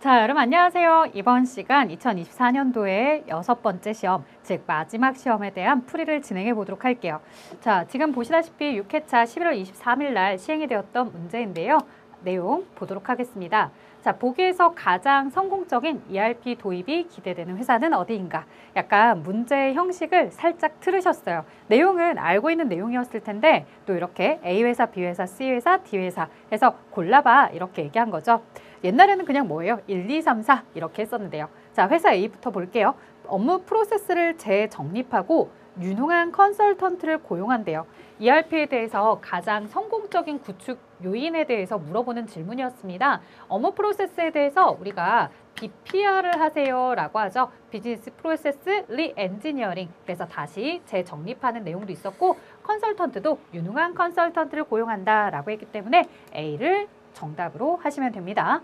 자, 여러분 안녕하세요. 이번 시간 2024년도의 6번째 시험, 즉 마지막 시험에 대한 풀이를 진행해 보도록 할게요. 자, 지금 보시다시피 6회차 11월 23일 날 시행이 되었던 문제인데요. 내용 보도록 하겠습니다. 자, 보기에서 가장 성공적인 ERP 도입이 기대되는 회사는 어디인가? 약간 문제의 형식을 살짝 틀으셨어요. 내용은 알고 있는 내용이었을 텐데 또 이렇게 A회사, B회사, C회사, D회사 해서 골라봐 이렇게 얘기한 거죠. 옛날에는 그냥 뭐예요? 1, 2, 3, 4 이렇게 했었는데요. 자, 회사 A부터 볼게요. 업무 프로세스를 재정립하고 유능한 컨설턴트를 고용한대요. ERP에 대해서 가장 성공적인 구축 요인에 대해서 물어보는 질문이었습니다. 업무 프로세스에 대해서 우리가 BPR을 하세요 라고 하죠. 비즈니스 프로세스 리엔지니어링. 그래서 다시 재정립하는 내용도 있었고 컨설턴트도 유능한 컨설턴트를 고용한다 라고 했기 때문에 A를 정답으로 하시면 됩니다.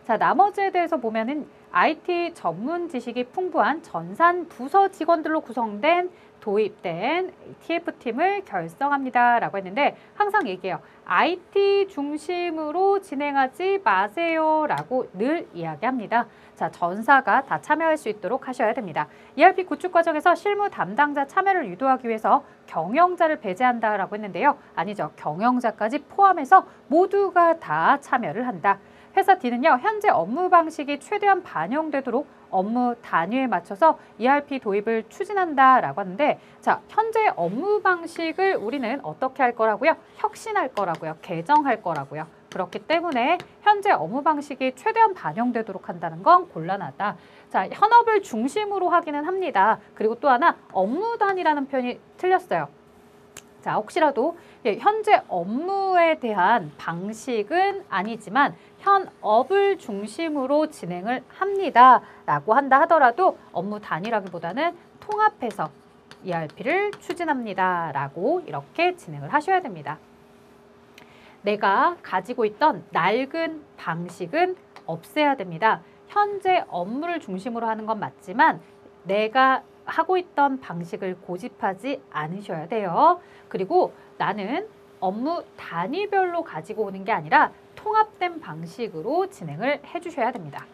자, 나머지에 대해서 보면은 IT 전문 지식이 풍부한 전산 부서 직원들로 구성된 도입된 TF팀을 결성합니다 라고 했는데 항상 얘기해요. IT 중심으로 진행하지 마세요 라고 늘 이야기합니다. 자, 전사가 다 참여할 수 있도록 하셔야 됩니다. ERP 구축 과정에서 실무 담당자 참여를 유도하기 위해서 경영자를 배제한다 라고 했는데요. 아니죠. 경영자까지 포함해서 모두가 다 참여를 한다. 회사 D는요, 현재 업무 방식이 최대한 반영되도록 업무 단위에 맞춰서 ERP 도입을 추진한다 라고 하는데, 자, 현재 업무 방식을 우리는 어떻게 할 거라고요? 혁신할 거라고요. 개정할 거라고요. 그렇기 때문에 현재 업무 방식이 최대한 반영되도록 한다는 건 곤란하다. 자, 현업을 중심으로 하기는 합니다. 그리고 또 하나 업무 단위라는 표현이 틀렸어요. 자, 혹시라도 현재 업무에 대한 방식은 아니지만 현업을 중심으로 진행을 합니다 라고 한다 하더라도 업무 단위라기보다는 통합해서 ERP를 추진합니다 라고 이렇게 진행을 하셔야 됩니다. 내가 가지고 있던 낡은 방식은 없애야 됩니다. 현재 업무를 중심으로 하는 건 맞지만 내가 하고 있던 방식을 고집하지 않으셔야 돼요. 그리고 나는 업무 단위별로 가지고 오는 게 아니라 통합된 방식으로 진행을 해주셔야 됩니다.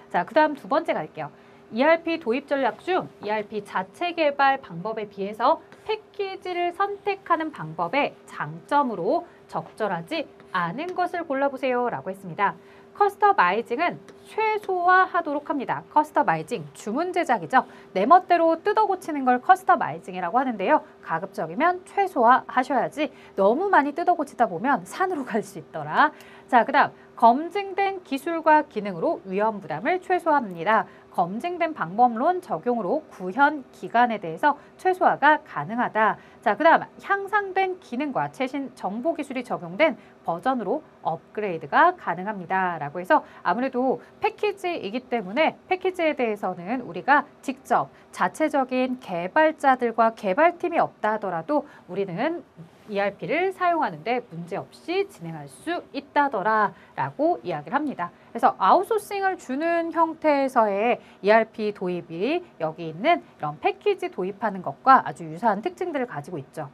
자, 그 다음 두 번째 갈게요. ERP 도입 전략 중 ERP 자체 개발 방법에 비해서 패키지를 선택하는 방법의 장점으로 적절하지 않은 것을 골라보세요 라고 했습니다. 커스터마이징은 최소화하도록 합니다. 커스터마이징, 주문 제작이죠. 내 멋대로 뜯어 고치는 걸 커스터마이징이라고 하는데요. 가급적이면 최소화하셔야지 너무 많이 뜯어 고치다 보면 산으로 갈 수 있더라. 자, 그 다음 검증된 기술과 기능으로 위험 부담을 최소화합니다. 검증된 방법론 적용으로 구현 기간에 대해서 최소화가 가능하다. 자, 그 다음 향상된 기능과 최신 정보 기술이 적용된 버전으로 업그레이드가 가능합니다 라고 해서 아무래도 패키지이기 때문에 패키지에 대해서는 우리가 직접 자체적인 개발자들과 개발팀이 없다 하더라도 우리는 ERP를 사용하는데 문제없이 진행할 수 있다더라 라고 이야기를 합니다. 그래서 아웃소싱을 주는 형태에서의 ERP 도입이 여기 있는 이런 패키지 도입하는 것과 아주 유사한 특징들을 가지고 있죠.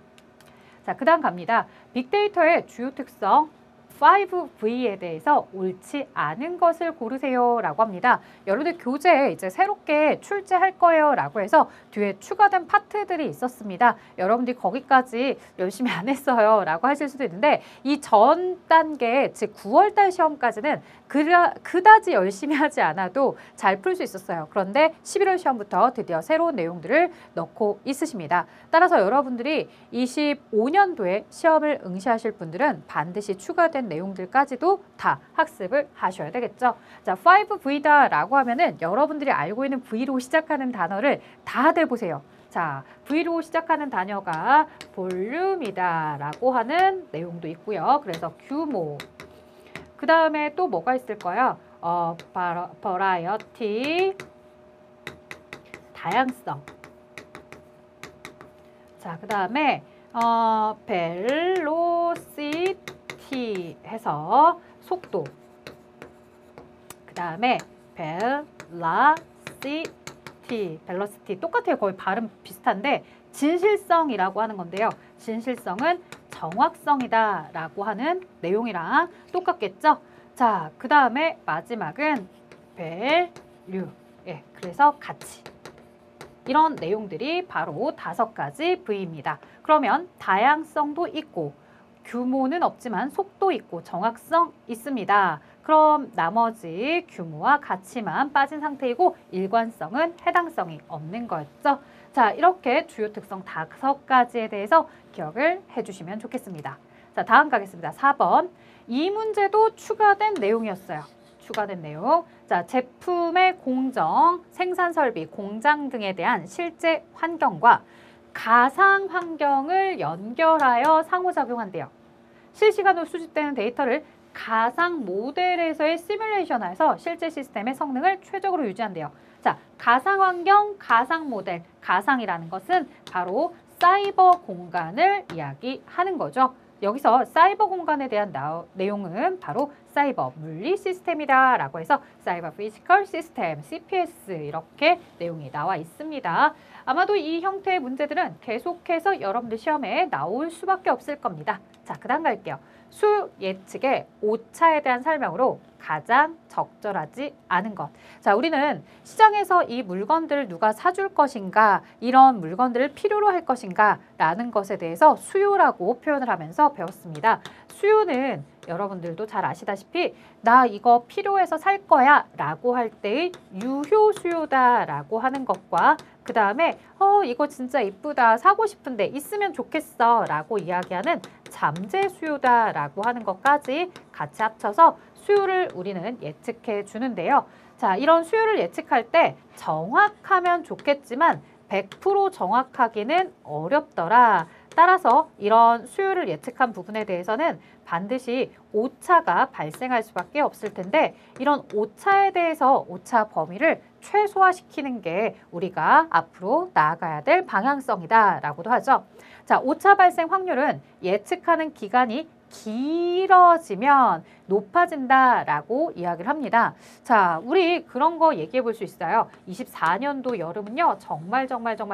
자, 그 다음 갑니다. 빅데이터의 주요 특성 5V에 대해서 옳지 않은 것을 고르세요 라고 합니다. 여러분들 교재에 이제 새롭게 출제할 거예요 라고 해서 뒤에 추가된 파트들이 있었습니다. 여러분들이 거기까지 열심히 안 했어요 라고 하실 수도 있는데 이 전 단계, 즉 9월달 시험까지는 그다지 열심히 하지 않아도 잘 풀 수 있었어요. 그런데 11월 시험부터 드디어 새로운 내용들을 넣고 있으십니다. 따라서 여러분들이 25년도에 시험을 응시하실 분들은 반드시 추가된 내용들까지도 다 학습을 하셔야 되겠죠. 자, 5V다 라고 하면은 여러분들이 알고 있는 V로 시작하는 단어를 다들 보세요. 자, V로 시작하는 단어가 볼륨이다 라고 하는 내용도 있고요. 그래서 규모. 그 다음에 또 뭐가 있을까요? 버라이어티, 다양성. 자, 그 다음에 벨로시티 해서 속도. 그 다음에 벨로시티 똑같아요. 거의 발음 비슷한데 진실성이라고 하는 건데요. 진실성은 정확성이다 라고 하는 내용이랑 똑같겠죠. 자, 그 다음에 마지막은 value. 예, 그래서 가치. 이런 내용들이 바로 5가지 V입니다. 그러면 다양성도 있고 규모는 없지만 속도 있고 정확성 있습니다. 그럼 나머지 규모와 가치만 빠진 상태이고 일관성은 해당성이 없는 거였죠. 자, 이렇게 주요 특성 5가지에 대해서 기억을 해주시면 좋겠습니다. 자, 다음 가겠습니다. 4번. 이 문제도 추가된 내용이었어요. 추가된 내용. 자, 제품의 공정, 생산 설비, 공장 등에 대한 실제 환경과 가상 환경을 연결하여 상호작용한대요. 실시간으로 수집되는 데이터를 가상 모델에서의 시뮬레이션화해서 실제 시스템의 성능을 최적으로 유지한대요. 자, 가상 환경, 가상 모델, 가상이라는 것은 바로 사이버 공간을 이야기하는 거죠. 여기서 사이버 공간에 대한 내용은 바로 사이버 물리 시스템이다 라고 해서 사이버 피지컬 시스템, CPS 이렇게 내용이 나와 있습니다. 아마도 이 형태의 문제들은 계속해서 여러분들 시험에 나올 수밖에 없을 겁니다. 자, 그 다음 갈게요. 수요 예측의 오차에 대한 설명으로 가장 적절하지 않은 것. 자, 우리는 시장에서 이 물건들을 누가 사줄 것인가, 이런 물건들을 필요로 할 것인가 라는 것에 대해서 수요라고 표현을 하면서 배웠습니다. 수요는 여러분들도 잘 아시다시피 나 이거 필요해서 살 거야 라고 할 때의 유효 수요다 라고 하는 것과 그 다음에 이거 진짜 이쁘다 사고 싶은데 있으면 좋겠어 라고 이야기하는 잠재 수요다 라고 하는 것까지 같이 합쳐서 수요를 우리는 예측해 주는데요. 자, 이런 수요를 예측할 때 정확하면 좋겠지만 100% 정확하기는 어렵더라. 따라서 이런 수요를 예측한 부분에 대해서는 반드시 오차가 발생할 수밖에 없을 텐데 이런 오차에 대해서 오차 범위를 최소화시키는 게 우리가 앞으로 나아가야 될 방향성이다 라고도 하죠. 자, 오차 발생 확률은 예측하는 기간이 길어지면 높아진다라고 이야기를 합니다. 자, 우리 그런 거 얘기해 볼 수 있어요. 24년도 여름은요, 정말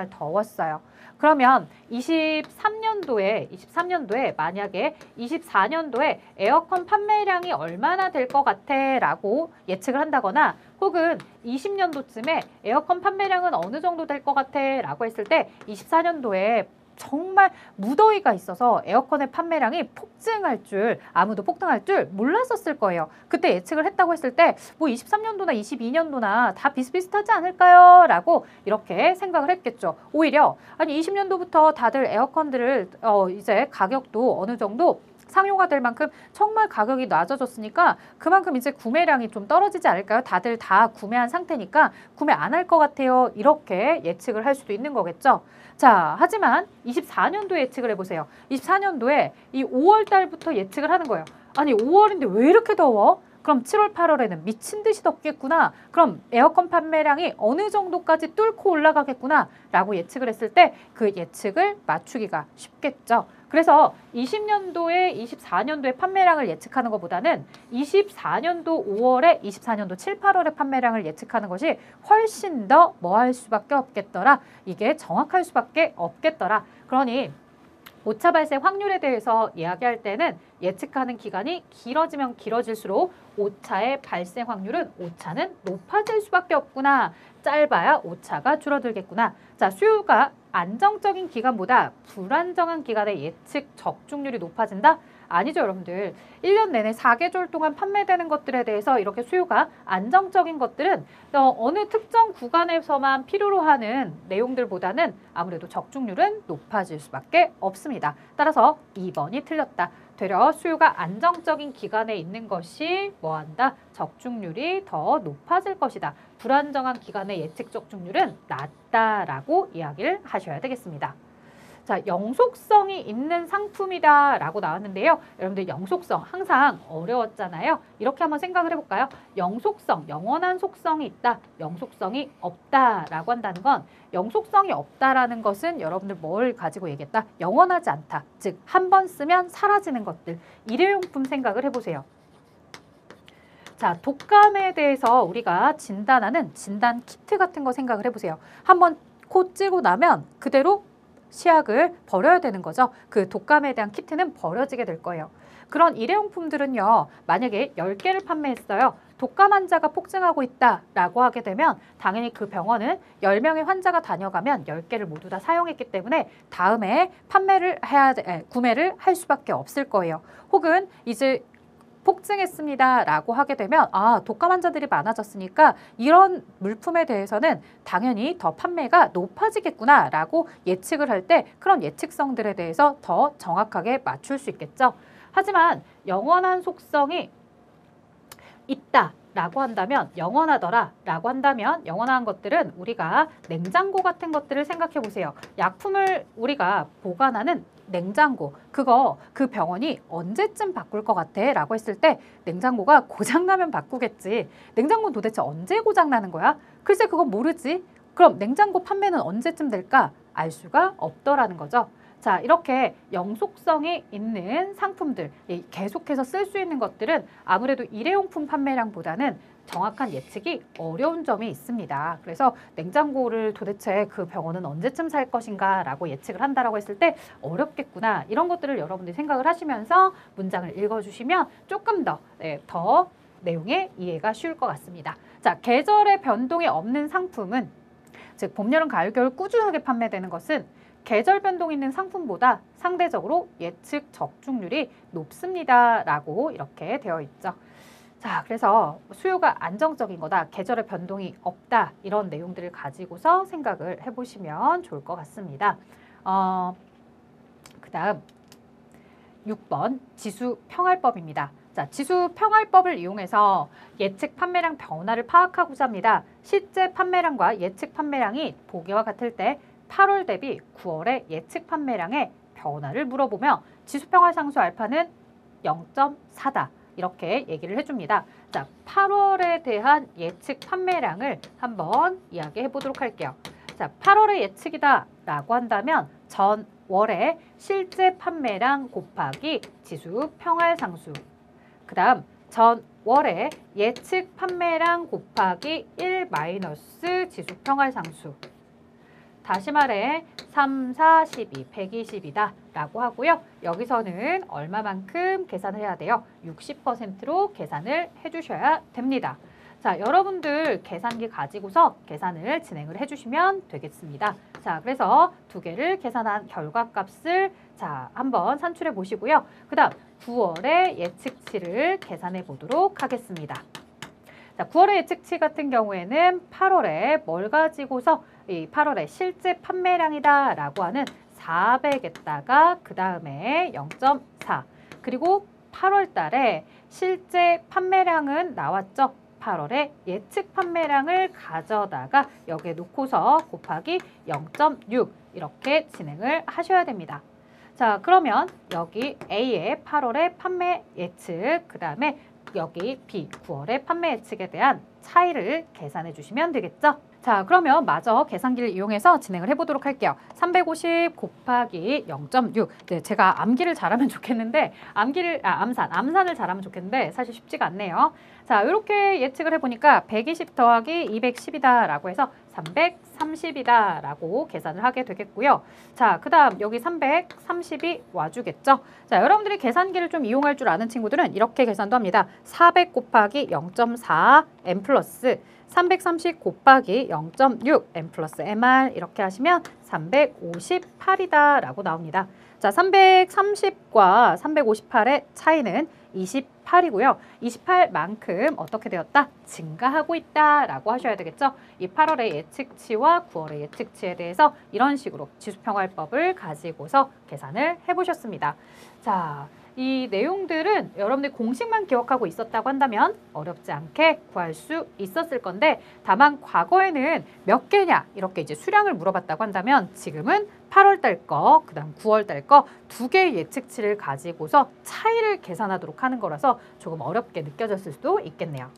더웠어요. 그러면 23년도에 만약에 24년도에 에어컨 판매량이 얼마나 될 것 같아 라고 예측을 한다거나 혹은 20년도쯤에 에어컨 판매량은 어느 정도 될 것 같아 라고 했을 때 24년도에 정말 무더위가 있어서 에어컨의 판매량이 폭증할 줄, 아무도 폭등할 줄 몰랐었을 거예요. 그때 예측을 했다고 했을 때 뭐 23년도나 22년도나 다 비슷비슷하지 않을까요? 라고 이렇게 생각을 했겠죠. 오히려 아니 20년도부터 다들 에어컨들을 이제 가격도 어느 정도 상용화 될 만큼 정말 가격이 낮아졌으니까 그만큼 이제 구매량이 좀 떨어지지 않을까요? 다들 다 구매한 상태니까 구매 안 할 것 같아요. 이렇게 예측을 할 수도 있는 거겠죠. 자, 하지만 24년도에 예측을 해보세요. 24년도에 이 5월 달부터 예측을 하는 거예요. 아니 5월인데 왜 이렇게 더워? 그럼 7월, 8월에는 미친 듯이 덥겠구나. 그럼 에어컨 판매량이 어느 정도까지 뚫고 올라가겠구나 라고 예측을 했을 때 그 예측을 맞추기가 쉽겠죠. 그래서 20년도에 24년도에 판매량을 예측하는 것보다는 24년도 5월에 24년도 7, 8월의 판매량을 예측하는 것이 훨씬 더 뭐 할 수밖에 없겠더라. 이게 정확할 수밖에 없겠더라. 그러니 오차 발생 확률에 대해서 이야기할 때는 예측하는 기간이 길어지면 길어질수록 오차의 발생 확률은 오차는 높아질 수밖에 없구나. 짧아야 오차가 줄어들겠구나. 자, 수요가 안정적인 기간보다 불안정한 기간의 예측 적중률이 높아진다? 아니죠, 여러분들. 1년 내내 4계절 동안 판매되는 것들에 대해서 이렇게 수요가 안정적인 것들은 어느 특정 구간에서만 필요로 하는 내용들보다는 아무래도 적중률은 높아질 수밖에 없습니다. 따라서 2번이 틀렸다. 되려 수요가 안정적인 기간에 있는 것이 뭐한다? 적중률이 더 높아질 것이다. 불안정한 기간의 예측 적중률은 낮다라고 이야기를 하셔야 되겠습니다. 자, 영속성이 있는 상품이다 라고 나왔는데요. 여러분들 영속성 항상 어려웠잖아요. 이렇게 한번 생각을 해볼까요? 영속성, 영원한 속성이 있다, 영속성이 없다 라고 한다는 건 영속성이 없다라는 것은 여러분들 뭘 가지고 얘기했다? 영원하지 않다. 즉, 한 번 쓰면 사라지는 것들. 일회용품 생각을 해보세요. 자, 독감에 대해서 우리가 진단하는 진단 키트 같은 거 생각을 해보세요. 한번 코 찌고 나면 그대로 시약을 버려야 되는 거죠. 그 독감에 대한 키트는 버려지게 될 거예요. 그런 일회용품들은요. 만약에 10개를 판매했어요. 독감 환자가 폭증하고 있다라고 하게 되면 당연히 그 병원은 10명의 환자가 다녀가면 10개를 모두 다 사용했기 때문에 다음에 구매를 할 수밖에 없을 거예요. 혹은 이제 폭증했습니다 라고 하게 되면 독감 환자들이 많아졌으니까 이런 물품에 대해서는 당연히 더 판매가 높아지겠구나 라고 예측을 할 때 그런 예측성들에 대해서 더 정확하게 맞출 수 있겠죠. 하지만 영원한 속성이 있다 라고 한다면 영원하더라 라고 한다면 영원한 것들은 우리가 냉장고 같은 것들을 생각해 보세요. 약품을 우리가 보관하는 냉장고, 그 병원이 언제쯤 바꿀 것 같아? 라고 했을 때 냉장고가 고장나면 바꾸겠지. 냉장고는 도대체 언제 고장나는 거야? 글쎄 그건 모르지. 그럼 냉장고 판매는 언제쯤 될까? 알 수가 없더라는 거죠. 자, 이렇게 영속성이 있는 상품들, 계속해서 쓸 수 있는 것들은 아무래도 일회용품 판매량보다는 정확한 예측이 어려운 점이 있습니다. 그래서 냉장고를 도대체 그 병원은 언제쯤 살 것인가 라고 예측을 한다라고 했을 때 어렵겠구나. 이런 것들을 여러분들이 생각을 하시면서 문장을 읽어주시면 조금 더 내용의 이해가 쉬울 것 같습니다. 자, 계절의 변동이 없는 상품은 즉 봄, 여름, 가을, 겨울 꾸준하게 판매되는 것은 계절 변동 있는 상품보다 상대적으로 예측 적중률이 높습니다. 라고 이렇게 되어 있죠. 자, 그래서 수요가 안정적인 거다, 계절의 변동이 없다, 이런 내용들을 가지고서 생각을 해보시면 좋을 것 같습니다. 그 다음 6번 지수평활법입니다. 자, 지수평활법을 이용해서 예측 판매량 변화를 파악하고자 합니다. 실제 판매량과 예측 판매량이 보기와 같을 때 8월 대비 9월의 예측 판매량의 변화를 물어보며 지수평화 상수 알파는 0.4다. 이렇게 얘기를 해줍니다. 자, 8월에 대한 예측 판매량을 한번 이야기해 보도록 할게요. 자, 8월의 예측이다 라고 한다면 전월의 실제 판매량 곱하기 지수평활 상수, 그 다음 전월의 예측 판매량 곱하기 1 마이너스 지수평활 상수, 다시 말해 3, 4, 12, 120이다 라고 하고요. 여기서는 얼마만큼 계산을 해야 돼요? 60%로 계산을 해주셔야 됩니다. 자, 여러분들 계산기 가지고서 계산을 진행을 해주시면 되겠습니다. 자, 그래서 두 개를 계산한 결과값을 한번 산출해 보시고요. 그 다음 9월의 예측치를 계산해 보도록 하겠습니다. 자, 9월의 예측치 같은 경우에는 8월에 뭘 가지고서 이 8월에 실제 판매량이다 라고 하는 400에다가 그 다음에 0.4, 그리고 8월 달에 실제 판매량은 나왔죠. 8월에 예측 판매량을 가져다가 여기에 놓고서 곱하기 0.6 이렇게 진행을 하셔야 됩니다. 자, 그러면 여기 A의 8월의 판매 예측, 그 다음에 여기 B 9월의 판매 예측에 대한 차이를 계산해 주시면 되겠죠. 자, 그러면 마저 계산기를 이용해서 진행을 해보도록 할게요. 350 곱하기 0.6. 네, 제가 암기를 잘하면 좋겠는데 암산을 잘하면 좋겠는데 사실 쉽지가 않네요. 자, 이렇게 예측을 해보니까 120 더하기 210이다 라고 해서 330이다 라고 계산을 하게 되겠고요. 자, 그 다음 여기 330이 와주겠죠. 자, 여러분들이 계산기를 좀 이용할 줄 아는 친구들은 이렇게 계산도 합니다. 400 곱하기 0.4 m 플러스 330 곱하기 0.6 m 플러스 mr 이렇게 하시면 358이다 라고 나옵니다. 자, 330과 358의 차이는 28이고요. 28만큼 어떻게 되었다? 증가하고 있다 라고 하셔야 되겠죠. 이 8월의 예측치와 9월의 예측치에 대해서 이런 식으로 지수평활법을 가지고서 계산을 해보셨습니다. 자, 이 내용들은 여러분들이 공식만 기억하고 있었다고 한다면 어렵지 않게 구할 수 있었을 건데, 다만 과거에는 몇 개냐 이렇게 이제 수량을 물어봤다고 한다면 지금은 8월 달 거, 그 다음 9월 달 거 두 개의 예측치를 가지고서 차이를 계산하도록 하는 거라서 조금 어렵게 느껴졌을 수도 있겠네요.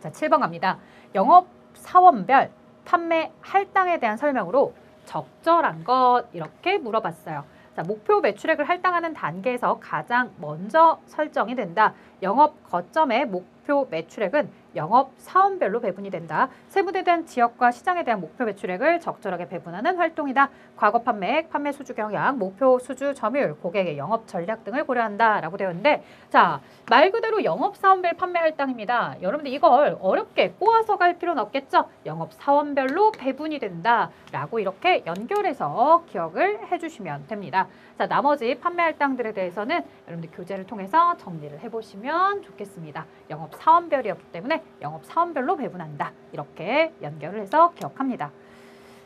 자, 7번 갑니다. 영업사원별 판매 할당에 대한 설명으로 적절한 것 이렇게 물어봤어요. 자, 목표 매출액을 할당하는 단계에서 가장 먼저 설정이 된다. 영업 거점의 목표 매출액은 영업 사원별로 배분이 된다. 세분에 대한 지역과 시장에 대한 목표 매출액을 적절하게 배분하는 활동이다. 과거 판매액, 판매 수주 경향, 목표 수주 점유율, 고객의 영업 전략 등을 고려한다 라고 되어 있는데, 자, 말 그대로 영업 사원별 판매 할당입니다. 여러분들 이걸 어렵게 꼬아서 갈 필요는 없겠죠? 영업 사원별로 배분이 된다 라고 이렇게 연결해서 기억을 해주시면 됩니다. 자, 나머지 판매 할당들에 대해서는 여러분들 교재를 통해서 정리를 해보시면 좋겠습니다. 영업 사원별이었기 때문에 영업 사원별로 배분한다. 이렇게 연결을 해서 기억합니다.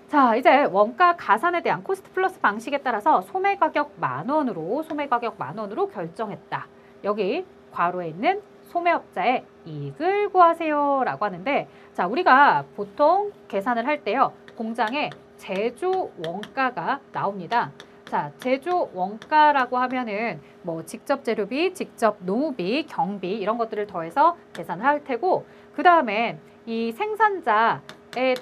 자, 이제 원가 가산에 대한 코스트 플러스 방식에 따라서 소매가격 10,000원으로 소매가격 10,000원으로 결정했다. 여기 괄호에 있는 소매업자의 이익을 구하세요 라고 하는데, 자, 우리가 보통 계산을 할 때요, 공장의 제조 원가가 나옵니다. 자, 제조 원가라고 하면은 뭐 직접 재료비, 직접 노무비, 경비 이런 것들을 더해서 계산을 할 테고, 그 다음에 이 생산자에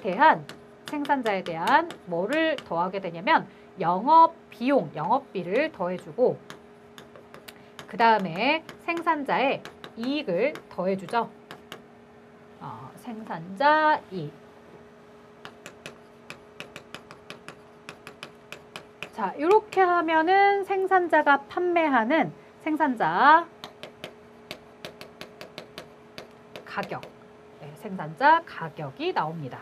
대한 뭐를 더하게 되냐면 영업 비용, 영업비를 더해주고, 그 다음에 생산자의 이익을 더해주죠. 생산자 이익. 자, 이렇게 하면은 생산자가 판매하는 생산자 가격, 생산자 가격이 나옵니다.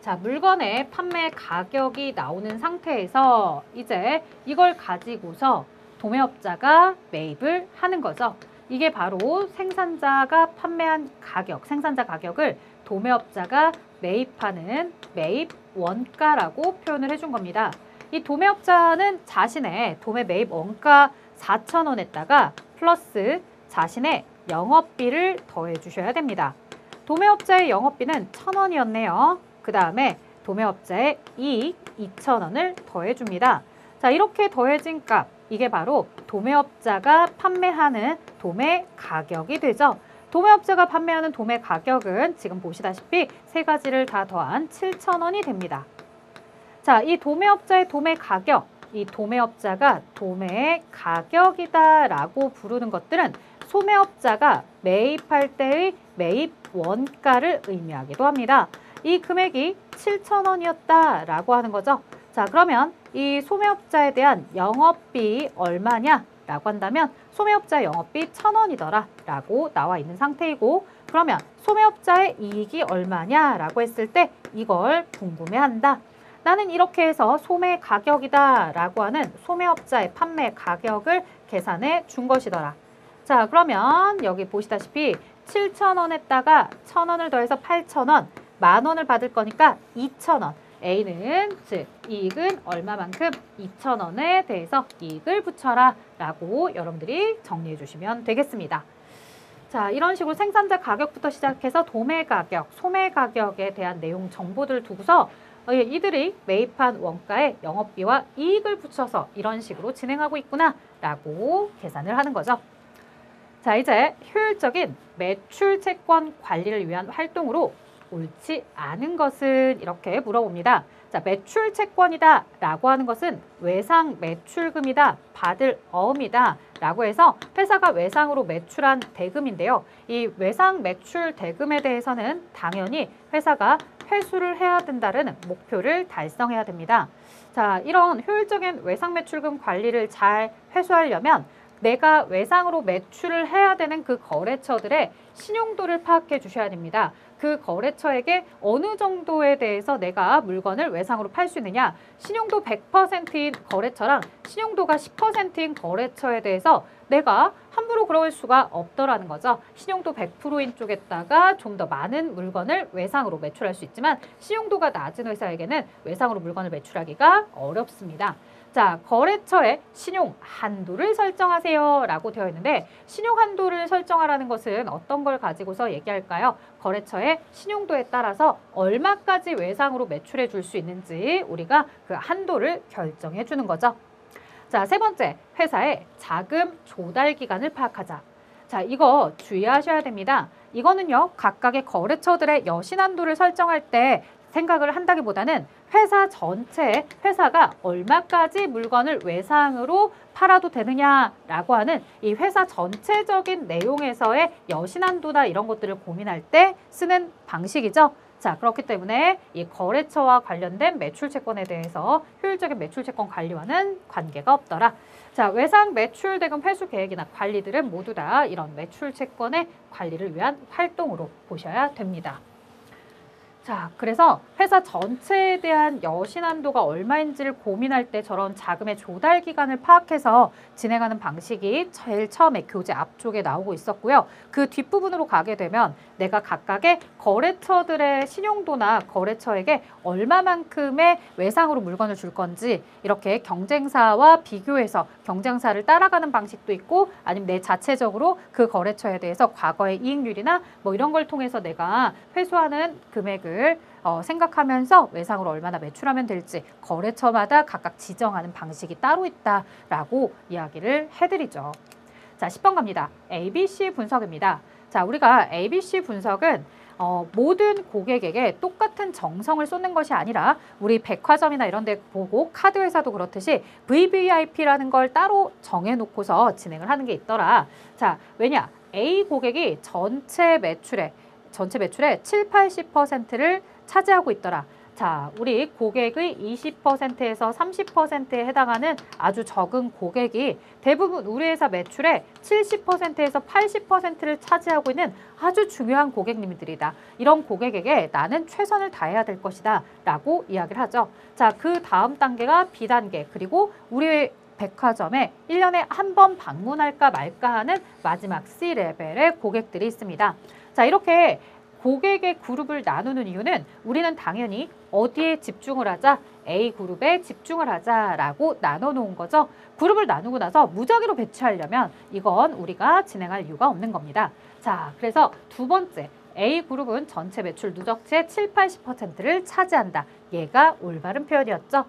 자, 물건의 판매 가격이 나오는 상태에서 이제 이걸 가지고서 도매업자가 매입을 하는 거죠. 이게 바로 생산자가 판매한 가격, 생산자 가격을 도매업자가 매입하는 매입 원가라고 표현을 해준 겁니다. 이 도매업자는 자신의 도매 매입 원가 4,000원에다가 플러스 자신의 영업비를 더해 주셔야 됩니다. 도매업자의 영업비는 1,000원이었네요. 그 다음에 도매업자의 이익 2,000원을 더해 줍니다. 자, 이렇게 더해진 값, 이게 바로 도매업자가 판매하는 도매 가격이 되죠. 도매업자가 판매하는 도매 가격은 지금 보시다시피 세 가지를 다 더한 7,000원이 됩니다. 자, 이 도매업자의 도매 가격, 이 도매업자가 도매 가격이다 라고 부르는 것들은 소매업자가 매입할 때의 매입 원가를 의미하기도 합니다. 이 금액이 7,000원이었다 라고 하는 거죠. 자, 그러면 이 소매업자에 대한 영업비 얼마냐 라고 한다면 소매업자 영업비 1,000원이더라 라고 나와 있는 상태이고, 그러면 소매업자의 이익이 얼마냐 라고 했을 때 이걸 궁금해한다. 나는 이렇게 해서 소매 가격이다 라고 하는 소매업자의 판매 가격을 계산해 준 것이더라. 자, 그러면 여기 보시다시피 7,000원에다가 1,000원을 더해서 8,000원, 10,000원을 받을 거니까 2,000원. A는 즉 이익은 얼마만큼 2,000원에 대해서 이익을 붙여라 라고 여러분들이 정리해 주시면 되겠습니다. 자, 이런 식으로 생산자 가격부터 시작해서 도매 가격, 소매 가격에 대한 내용 정보들을 두고서 이들이 매입한 원가에 영업비와 이익을 붙여서 이런 식으로 진행하고 있구나 라고 계산을 하는 거죠. 자, 이제 효율적인 매출 채권 관리를 위한 활동으로 옳지 않은 것은 이렇게 물어봅니다. 자, 매출 채권이다 라고 하는 것은 외상 매출금이다, 받을 어음이다 라고 해서 회사가 외상으로 매출한 대금인데요. 이 외상 매출 대금에 대해서는 당연히 회사가 회수를 해야 된다는 목표를 달성해야 됩니다. 자, 이런 효율적인 외상 매출금 관리를 잘 회수하려면 내가 외상으로 매출을 해야 되는 그 거래처들의 신용도를 파악해 주셔야 됩니다. 그 거래처에게 어느 정도에 대해서 내가 물건을 외상으로 팔 수 있느냐, 신용도 100%인 거래처랑 신용도가 10%인 거래처에 대해서 내가 함부로 그럴 수가 없더라는 거죠. 신용도 100%인 쪽에다가 좀 더 많은 물건을 외상으로 매출할 수 있지만 신용도가 낮은 회사에게는 외상으로 물건을 매출하기가 어렵습니다. 자, 거래처의 신용 한도를 설정하세요 라고 되어 있는데, 신용 한도를 설정하라는 것은 어떤 걸 가지고서 얘기할까요? 거래처의 신용도에 따라서 얼마까지 외상으로 매출해 줄 수 있는지 우리가 그 한도를 결정해 주는 거죠. 자, 세 번째, 회사의 자금 조달 기간을 파악하자. 자, 이거 주의하셔야 됩니다. 이거는요, 각각의 거래처들의 여신 한도를 설정할 때 생각을 한다기보다는 회사 전체에 회사가 얼마까지 물건을 외상으로 팔아도 되느냐라고 하는 이 회사 전체적인 내용에서의 여신한도나 이런 것들을 고민할 때 쓰는 방식이죠. 자, 그렇기 때문에 이 거래처와 관련된 매출 채권에 대해서 효율적인 매출 채권 관리와는 관계가 없더라. 자, 외상 매출 대금 회수 계획이나 관리들은 모두 다 이런 매출 채권의 관리를 위한 활동으로 보셔야 됩니다. 자, 그래서 회사 전체에 대한 여신한도가 얼마인지를 고민할 때 저런 자금의 조달 기간을 파악해서 진행하는 방식이 제일 처음에 교재 앞쪽에 나오고 있었고요. 그 뒷부분으로 가게 되면 내가 각각의 거래처들의 신용도나 거래처에게 얼마만큼의 외상으로 물건을 줄 건지 이렇게 경쟁사와 비교해서 경쟁사를 따라가는 방식도 있고 아니면 내 자체적으로 그 거래처에 대해서 과거의 이익률이나 뭐 이런 걸 통해서 내가 회수하는 금액을 생각하면서 외상으로 얼마나 매출하면 될지 거래처마다 각각 지정하는 방식이 따로 있다라고 이야기를 해드리죠. 자, 10번 갑니다. ABC 분석입니다. 자, 우리가 ABC 분석은 모든 고객에게 똑같은 정성을 쏟는 것이 아니라 우리 백화점이나 이런 데 보고 카드 회사도 그렇듯이 VVIP라는 걸 따로 정해놓고서 진행을 하는 게 있더라. 자, 왜냐? A 고객이 전체 매출의 7, 80%를 차지하고 있더라. 자, 우리 고객의 20%에서 30%에 해당하는 아주 적은 고객이 대부분 우리 회사 매출의 70%에서 80%를 차지하고 있는 아주 중요한 고객님들이다. 이런 고객에게 나는 최선을 다해야 될 것이다 라고 이야기를 하죠. 자, 그 다음 단계가 B단계, 그리고 우리 백화점에 1년에 한 번 방문할까 말까 하는 마지막 C레벨의 고객들이 있습니다. 자, 이렇게 고객의 그룹을 나누는 이유는 우리는 당연히 어디에 집중을 하자? A그룹에 집중을 하자라고 나눠 놓은 거죠. 그룹을 나누고 나서 무작위로 배치하려면 이건 우리가 진행할 이유가 없는 겁니다. 자, 그래서 두 번째, A그룹은 전체 매출 누적치의 7, 80%를 차지한다. 얘가 올바른 표현이었죠.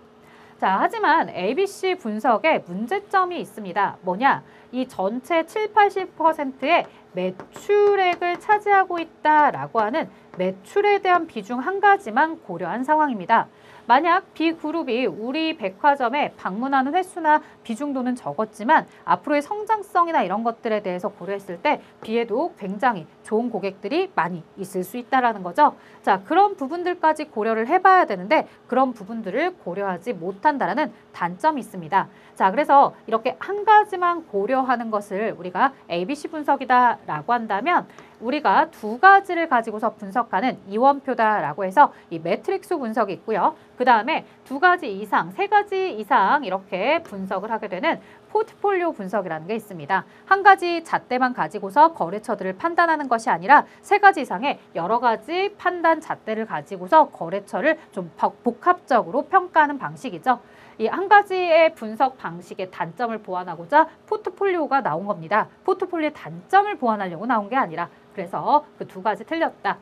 자, 하지만 ABC 분석에 문제점이 있습니다. 뭐냐? 이 전체 7, 80%의 매출액을 차지하고 있다라고 하는 매출에 대한 비중 한 가지만 고려한 상황입니다. 만약 B그룹이 우리 백화점에 방문하는 횟수나 비중도는 적었지만 앞으로의 성장성이나 이런 것들에 대해서 고려했을 때 B에도 굉장히 좋은 고객들이 많이 있을 수 있다는 거죠. 자, 그런 부분들까지 고려를 해봐야 되는데 그런 부분들을 고려하지 못한다는 단점이 있습니다. 자, 그래서 이렇게 한 가지만 고려하는 것을 우리가 ABC 분석이다라고 한다면 우리가 두 가지를 가지고서 분석하는 이원표다라고 해서 이 매트릭스 분석이 있고요. 그 다음에 두 가지 이상, 세 가지 이상 이렇게 분석을 하게 되는 포트폴리오 분석이라는 게 있습니다. 한 가지 잣대만 가지고서 거래처들을 판단하는 것이 아니라 세 가지 이상의 여러 가지 판단 잣대를 가지고서 거래처를 좀 복합적으로 평가하는 방식이죠. 이 한 가지의 분석 방식의 단점을 보완하고자 포트폴리오가 나온 겁니다. 포트폴리오의 단점을 보완하려고 나온 게 아니라 그래서 그 두 가지 틀렸다.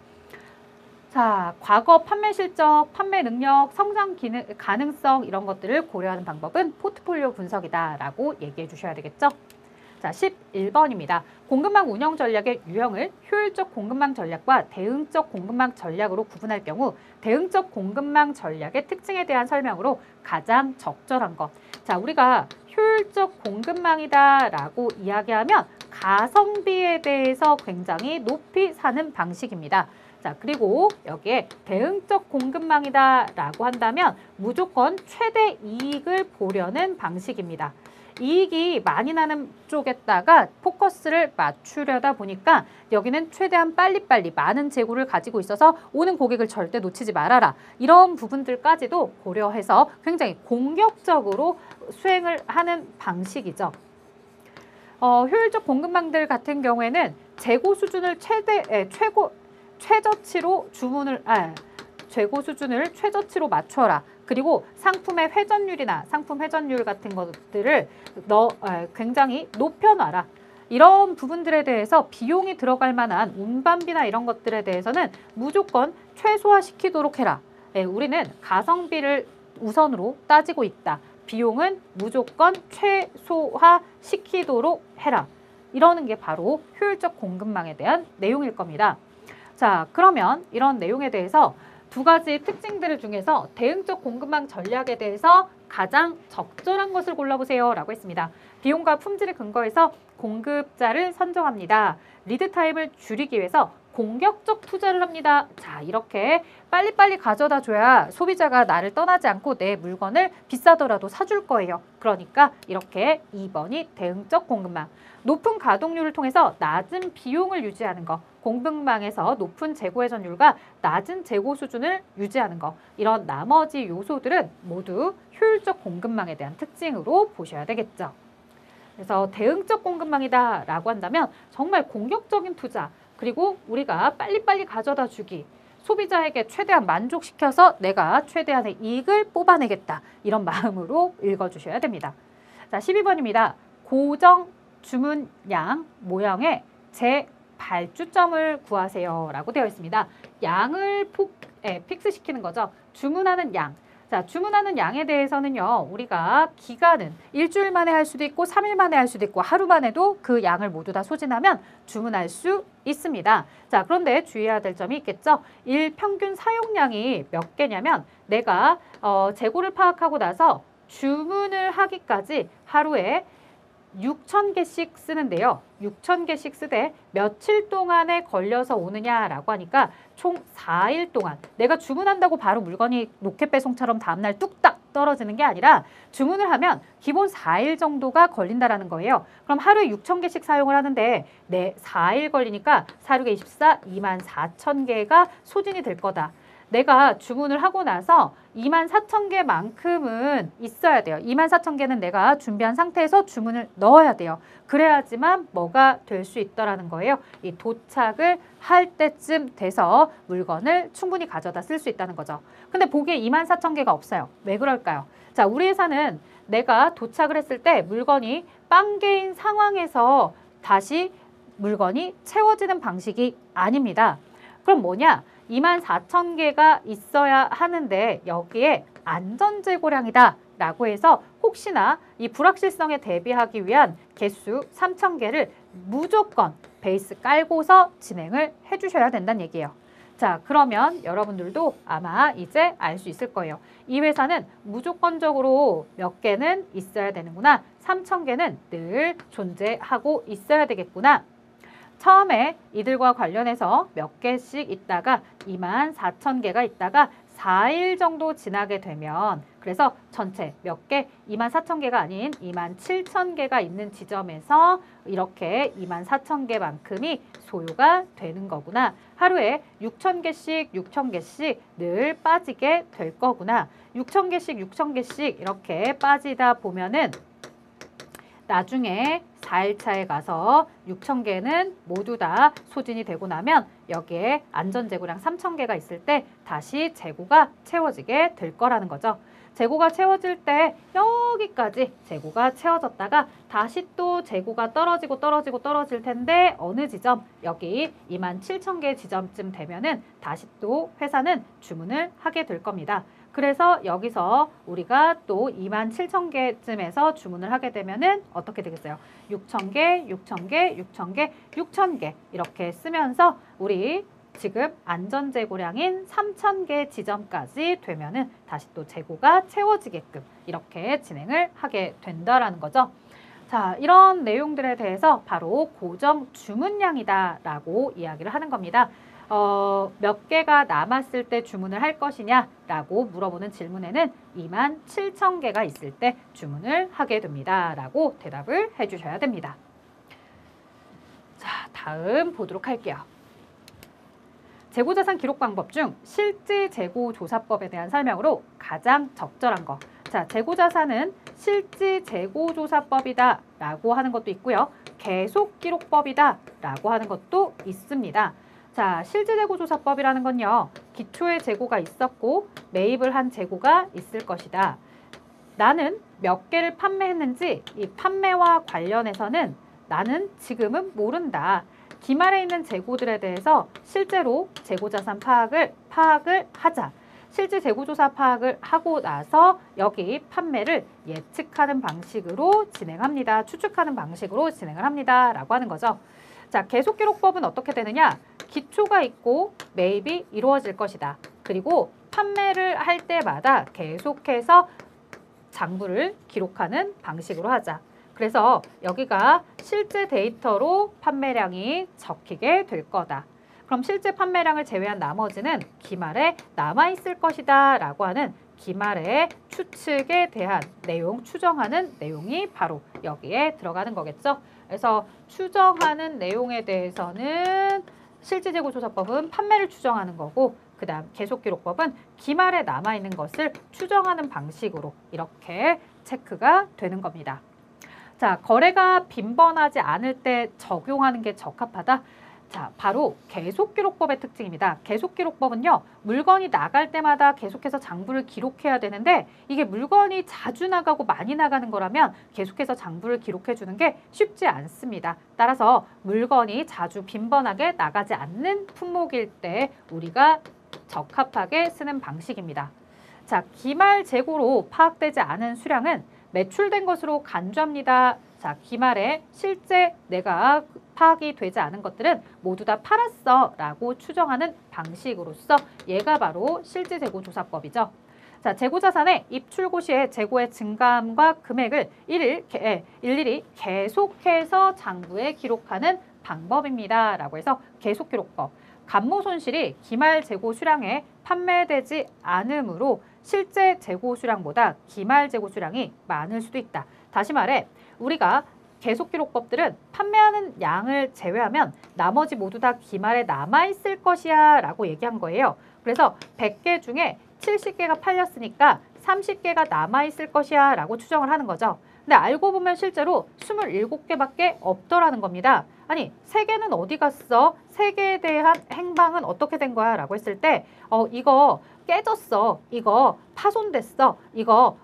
자, 과거 판매 실적, 판매 능력, 성장 가능성 이런 것들을 고려하는 방법은 포트폴리오 분석이다라고 얘기해 주셔야 되겠죠. 자, 11번입니다. 공급망 운영 전략의 유형을 효율적 공급망 전략과 대응적 공급망 전략으로 구분할 경우 대응적 공급망 전략의 특징에 대한 설명으로 가장 적절한 것. 자, 우리가 효율적 공급망이다라고 이야기하면 가성비에 대해서 굉장히 높이 사는 방식입니다. 자, 그리고 여기에 대응적 공급망이다라고 한다면 무조건 최대 이익을 보려는 방식입니다. 이익이 많이 나는 쪽에다가 포커스를 맞추려다 보니까 여기는 최대한 빨리빨리 많은 재고를 가지고 있어서 오는 고객을 절대 놓치지 말아라. 이런 부분들까지도 고려해서 굉장히 공격적으로 수행을 하는 방식이죠. 효율적 공급망들 같은 경우에는 재고 수준을 재고 수준을 최저치로 맞춰라. 그리고 상품의 회전율이나 상품 회전율 같은 것들을 굉장히 높여놔라. 이런 부분들에 대해서 비용이 들어갈 만한 운반비나 이런 것들에 대해서는 무조건 최소화시키도록 해라. 네, 우리는 가성비를 우선으로 따지고 있다. 비용은 무조건 최소화시키도록 해라. 이러는 게 바로 효율적 공급망에 대한 내용일 겁니다. 자, 그러면 이런 내용에 대해서 두 가지 특징들 중에서 대응적 공급망 전략에 대해서 가장 적절한 것을 골라보세요 라고 했습니다. 비용과 품질을 근거해서 공급자를 선정합니다. 리드 타임을 줄이기 위해서 공격적 투자를 합니다. 자, 이렇게 빨리빨리 가져다 줘야 소비자가 나를 떠나지 않고 내 물건을 비싸더라도 사줄 거예요. 그러니까 이렇게 2번이 대응적 공급망. 높은 가동률을 통해서 낮은 비용을 유지하는 거. 공급망에서 높은 재고 회전율과 낮은 재고 수준을 유지하는 거. 이런 나머지 요소들은 모두 효율적 공급망에 대한 특징으로 보셔야 되겠죠. 그래서 대응적 공급망이다 라고 한다면 정말 공격적인 투자, 그리고 우리가 빨리빨리 가져다 주기, 소비자에게 최대한 만족시켜서 내가 최대한의 이익을 뽑아내겠다. 이런 마음으로 읽어주셔야 됩니다. 자, 12번입니다. 고정 주문량 모형의 재발주점을 구하세요 라고 되어 있습니다. 양을 픽스시키는 거죠. 주문하는 양. 자, 주문하는 양에 대해서는요, 우리가 기간은 일주일 만에 할 수도 있고 3일 만에 할 수도 있고 하루 만에도 그 양을 모두 다 소진하면 주문할 수 있습니다. 자, 그런데 주의해야 될 점이 있겠죠. 일평균 사용량이 몇 개냐면 내가 재고를 파악하고 나서 주문을 하기까지 하루에 6,000개씩 쓰는데요. 6,000개씩 쓰되 며칠 동안에 걸려서 오느냐라고 하니까 총 4일 동안 내가 주문한다고 바로 물건이 로켓 배송처럼 다음날 뚝딱 떨어지는 게 아니라 주문을 하면 기본 4일 정도가 걸린다라는 거예요. 그럼 하루에 6,000개씩 사용을 하는데 4일 걸리니까 4,6에 24, 24,000개가 소진이 될 거다. 내가 주문을 하고 나서 24,000개만큼은 있어야 돼요. 24,000개는 내가 준비한 상태에서 주문을 넣어야 돼요. 그래야지만 뭐가 될 수 있더라는 거예요. 이 도착을 할 때쯤 돼서 물건을 충분히 가져다 쓸 수 있다는 거죠. 근데 보기에 24,000개가 없어요. 왜 그럴까요? 자, 우리 회사는 내가 도착을 했을 때 물건이 빵개인 상황에서 다시 물건이 채워지는 방식이 아닙니다. 그럼 뭐냐? 24,000개가 있어야 하는데 여기에 안전재고량이다 라고 해서 혹시나 이 불확실성에 대비하기 위한 개수 3,000개를 무조건 베이스 깔고서 진행을 해주셔야 된다는 얘기예요. 자, 그러면 여러분들도 아마 이제 알 수 있을 거예요. 이 회사는 무조건적으로 몇 개는 있어야 되는구나. 3,000개는 늘 존재하고 있어야 되겠구나. 처음에 이들과 관련해서 몇 개씩 있다가 24,000개가 있다가 4일 정도 지나게 되면 그래서 전체 몇 개? 24,000개가 아닌 27,000개가 있는 지점에서 이렇게 24,000개만큼이 소요가 되는 거구나. 하루에 6,000개씩 6,000개씩 늘 빠지게 될 거구나. 6,000개씩 6,000개씩 이렇게 빠지다 보면은 나중에 4일차에 가서 6,000개는 모두 다 소진이 되고 나면 여기에 안전재고량 3,000개가 있을 때 다시 재고가 채워지게 될 거라는 거죠. 재고가 채워질 때 여기까지 재고가 채워졌다가 다시 또 재고가 떨어질 텐데 어느 지점? 여기 27,000개 지점쯤 되면은 다시 또 회사는 주문을 하게 될 겁니다. 그래서 여기서 우리가 또 27,000개쯤에서 주문을 하게 되면은 어떻게 되겠어요? 6,000개, 6,000개, 6,000개, 6,000개 이렇게 쓰면서 우리 지금 안전재고량인 3,000개 지점까지 되면은 다시 또 재고가 채워지게끔 이렇게 진행을 하게 된다라는 거죠. 자, 이런 내용들에 대해서 바로 고정 주문량이다라고 이야기를 하는 겁니다. 몇 개가 남았을 때 주문을 할 것이냐라고 물어보는 질문에는 27,000개가 있을 때 주문을 하게 됩니다. 라고 대답을 해주셔야 됩니다. 자, 다음 보도록 할게요. 재고자산 기록 방법 중 실질재고조사법에 대한 설명으로 가장 적절한 거. 자, 재고자산은 실질재고조사법이다 라고 하는 것도 있고요. 계속기록법이다 라고 하는 것도 있습니다. 자, 실질재고조사법이라는 건요. 기초의 재고가 있었고 매입을 한 재고가 있을 것이다. 나는 몇 개를 판매했는지 이 판매와 관련해서는 나는 지금은 모른다. 기말에 있는 재고들에 대해서 실제로 재고자산 파악을 하자. 실제 재고조사 파악을 하고 나서 여기 판매를 예측하는 방식으로 진행합니다. 추측하는 방식으로 진행을 합니다. 라고 하는 거죠. 자, 계속기록법은 어떻게 되느냐? 기초가 있고 매입이 이루어질 것이다. 그리고 판매를 할 때마다 계속해서 장부를 기록하는 방식으로 하자. 그래서 여기가 실제 데이터로 판매량이 적히게 될 거다. 그럼 실제 판매량을 제외한 나머지는 기말에 남아있을 것이다 라고 하는 기말의 추측에 대한 내용, 추정하는 내용이 바로 여기에 들어가는 거겠죠. 그래서 추정하는 내용에 대해서는 실질재고조사법은 판매를 추정하는 거고, 그 다음 계속기록법은 기말에 남아있는 것을 추정하는 방식으로 이렇게 체크가 되는 겁니다. 자, 거래가 빈번하지 않을 때 적용하는 게 적합하다. 자, 바로 계속기록법의 특징입니다. 계속기록법은요, 물건이 나갈 때마다 계속해서 장부를 기록해야 되는데, 이게 물건이 자주 나가고 많이 나가는 거라면 계속해서 장부를 기록해 주는 게 쉽지 않습니다. 따라서 물건이 자주 빈번하게 나가지 않는 품목일 때 우리가 적합하게 쓰는 방식입니다. 자, 기말 재고로 파악되지 않은 수량은 매출된 것으로 간주합니다. 자, 기말에 실제 내가 파악이 되지 않은 것들은 모두 다 팔았어 라고 추정하는 방식으로서 얘가 바로 실질재고조사법이죠. 자, 재고자산의 입출고 시에 재고의 증감과 금액을 일일이 계속해서 장부에 기록하는 방법입니다 라고 해서 계속기록법. 감모 손실이 기말 재고 수량에 판매되지 않으므로 실제 재고 수량보다 기말 재고 수량이 많을 수도 있다. 다시 말해 우리가 계속기록법들은 판매하는 양을 제외하면 나머지 모두 다 기말에 남아있을 것이야 라고 얘기한 거예요. 그래서 100개 중에 70개가 팔렸으니까 30개가 남아있을 것이야 라고 추정을 하는 거죠. 근데 알고 보면 실제로 27개밖에 없더라는 겁니다. 아니, 3개는 어디 갔어? 3개에 대한 행방은 어떻게 된 거야? 라고 했을 때 이거 깨졌어. 이거 파손됐어. 이거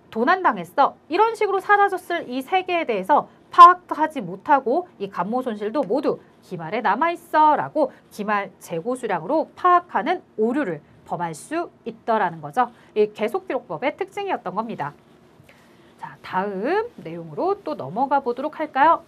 도난당했어. 이런 식으로 사라졌을 이 3개에 대해서 파악하지 못하고 이 감모 손실도 모두 기말에 남아있어 라고 기말 재고 수량으로 파악하는 오류를 범할 수 있더라는 거죠. 이 계속기록법의 특징이었던 겁니다. 자, 다음 내용으로 또 넘어가 보도록 할까요?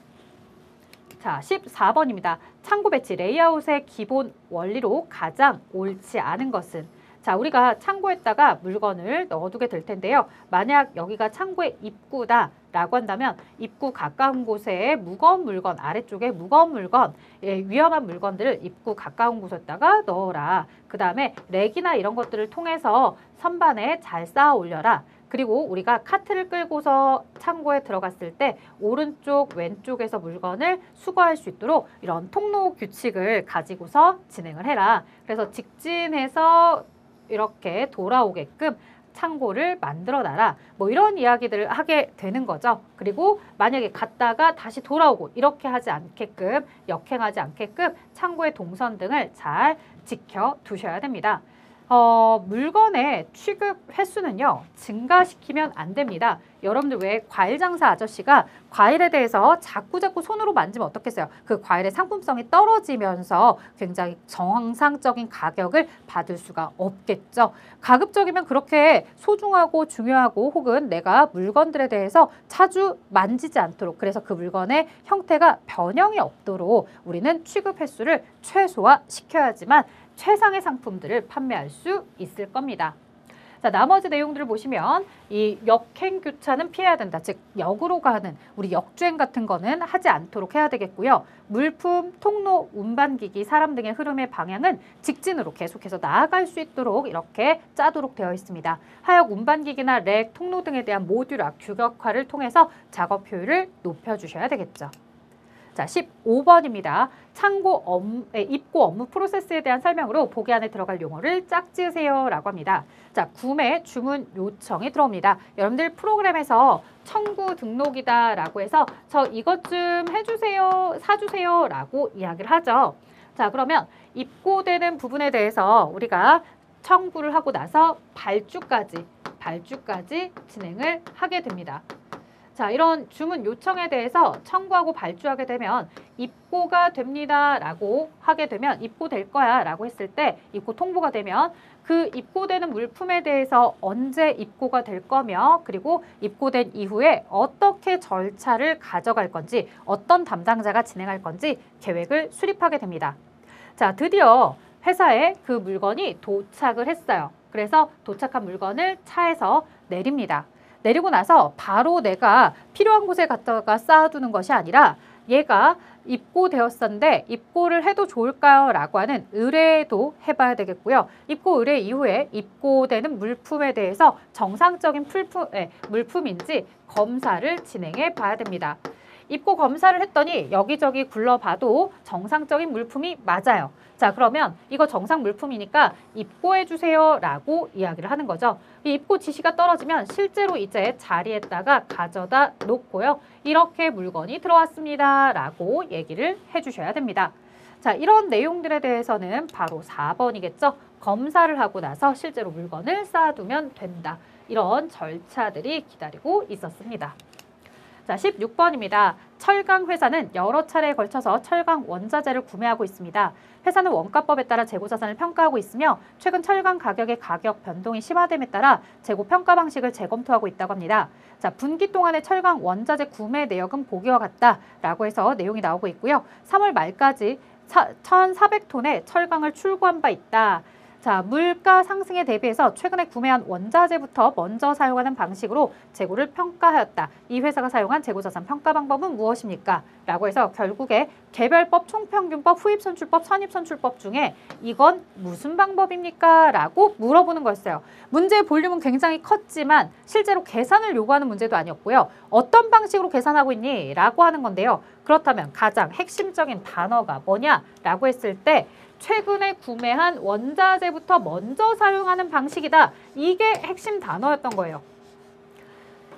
자, 14번입니다. 창고 배치 레이아웃의 기본 원리로 가장 옳지 않은 것은? 자, 우리가 창고에다가 물건을 넣어두게 될 텐데요. 만약 여기가 창고의 입구다 라고 한다면 입구 가까운 곳에 무거운 물건, 아래쪽에 무거운 물건, 위험한 물건들을 입구 가까운 곳에다가 넣어라. 그 다음에 렉이나 이런 것들을 통해서 선반에 잘 쌓아 올려라. 그리고 우리가 카트를 끌고서 창고에 들어갔을 때 오른쪽, 왼쪽에서 물건을 수거할 수 있도록 이런 통로 규칙을 가지고서 진행을 해라. 그래서 직진해서 이렇게 돌아오게끔 창고를 만들어놔라. 뭐 이런 이야기들을 하게 되는 거죠. 그리고 만약에 갔다가 다시 돌아오고 이렇게 하지 않게끔, 역행하지 않게끔 창고의 동선 등을 잘 지켜두셔야 됩니다. 물건의 취급 횟수는요, 증가시키면 안 됩니다. 여러분들 왜 과일 장사 아저씨가 과일에 대해서 자꾸 손으로 만지면 어떻겠어요? 그 과일의 상품성이 떨어지면서 굉장히 정상적인 가격을 받을 수가 없겠죠. 가급적이면 그렇게 소중하고 중요하고 혹은 내가 물건들에 대해서 자주 만지지 않도록, 그래서 그 물건의 형태가 변형이 없도록 우리는 취급 횟수를 최소화시켜야지만 최상의 상품들을 판매할 수 있을 겁니다. 자, 나머지 내용들을 보시면 이 역행 교차는 피해야 된다. 즉 역으로 가는 우리 역주행 같은 거는 하지 않도록 해야 되겠고요. 물품, 통로, 운반기기, 사람 등의 흐름의 방향은 직진으로 계속해서 나아갈 수 있도록 이렇게 짜도록 되어 있습니다. 하역 운반기기나 렉, 통로 등에 대한 모듈화, 규격화를 통해서 작업 효율을 높여주셔야 되겠죠. 자, 15번입니다. 입고 업무 프로세스에 대한 설명으로 보기 안에 들어갈 용어를 짝지으세요 라고 합니다. 자, 구매, 주문, 요청이 들어옵니다. 여러분들 프로그램에서 청구 등록이다 라고 해서 저 이것 좀 해주세요, 사주세요 라고 이야기를 하죠. 자, 그러면 입고되는 부분에 대해서 우리가 청구를 하고 나서 발주까지 진행을 하게 됩니다. 자, 이런 주문 요청에 대해서 청구하고 발주하게 되면 입고가 됩니다 라고 하게 되면 입고될 거야 라고 했을 때 입고 통보가 되면 그 입고되는 물품에 대해서 언제 입고가 될 거며 그리고 입고된 이후에 어떻게 절차를 가져갈 건지 어떤 담당자가 진행할 건지 계획을 수립하게 됩니다. 자, 드디어 회사에 그 물건이 도착을 했어요. 그래서 도착한 물건을 차에서 내립니다. 내리고 나서 바로 내가 필요한 곳에 갖다가 쌓아두는 것이 아니라 얘가 입고되었었는데 입고를 해도 좋을까요? 라고 하는 의뢰도 해봐야 되겠고요. 입고 의뢰 이후에 입고되는 물품에 대해서 정상적인 물품인지 검사를 진행해 봐야 됩니다. 입고 검사를 했더니 여기저기 굴러봐도 정상적인 물품이 맞아요. 자, 그러면 이거 정상 물품이니까 입고해 주세요 라고 이야기를 하는 거죠. 이 입고 지시가 떨어지면 실제로 이제 자리에다가 가져다 놓고요. 이렇게 물건이 들어왔습니다 라고 얘기를 해주셔야 됩니다. 자, 이런 내용들에 대해서는 바로 4번이겠죠. 검사를 하고 나서 실제로 물건을 쌓아두면 된다. 이런 절차들이 기다리고 있었습니다. 자, 16번입니다. 철강 회사는 여러 차례에 걸쳐서 철강 원자재를 구매하고 있습니다. 회사는 원가법에 따라 재고 자산을 평가하고 있으며 최근 철강 가격의 가격 변동이 심화됨에 따라 재고 평가 방식을 재검토하고 있다고 합니다. 자, 분기 동안의 철강 원자재 구매 내역은 보기와 같다라고 해서 내용이 나오고 있고요. 3월 말까지 1,400톤의 철강을 출고한 바 있다. 자, 물가 상승에 대비해서 최근에 구매한 원자재부터 먼저 사용하는 방식으로 재고를 평가하였다. 이 회사가 사용한 재고자산 평가 방법은 무엇입니까? 라고 해서 결국에 개별법, 총평균법, 후입선출법, 선입선출법 중에 이건 무슨 방법입니까? 라고 물어보는 거였어요. 문제의 볼륨은 굉장히 컸지만 실제로 계산을 요구하는 문제도 아니었고요. 어떤 방식으로 계산하고 있니? 라고 하는 건데요. 그렇다면 가장 핵심적인 단어가 뭐냐? 라고 했을 때 최근에 구매한 원자재부터 먼저 사용하는 방식이다. 이게 핵심 단어였던 거예요.